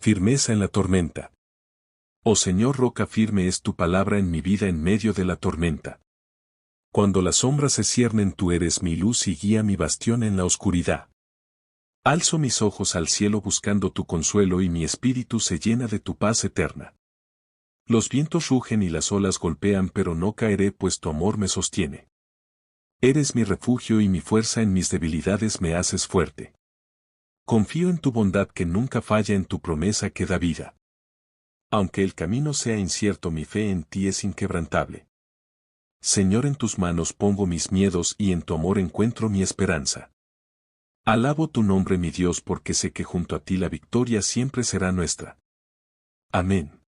Firmeza en la tormenta. Oh Señor, roca firme es tu palabra en mi vida en medio de la tormenta. Cuando las sombras se ciernen, tú eres mi luz y guía mi bastión en la oscuridad. Alzo mis ojos al cielo buscando tu consuelo y mi espíritu se llena de tu paz eterna. Los vientos rugen y las olas golpean, pero no caeré, pues tu amor me sostiene. Eres mi refugio y mi fuerza, en mis debilidades me haces fuerte. Confío en tu bondad que nunca falla, en tu promesa que da vida. Aunque el camino sea incierto, mi fe en ti es inquebrantable. Señor, en tus manos pongo mis miedos y en tu amor encuentro mi esperanza. Alabo tu nombre, mi Dios, porque sé que junto a ti la victoria siempre será nuestra. Amén.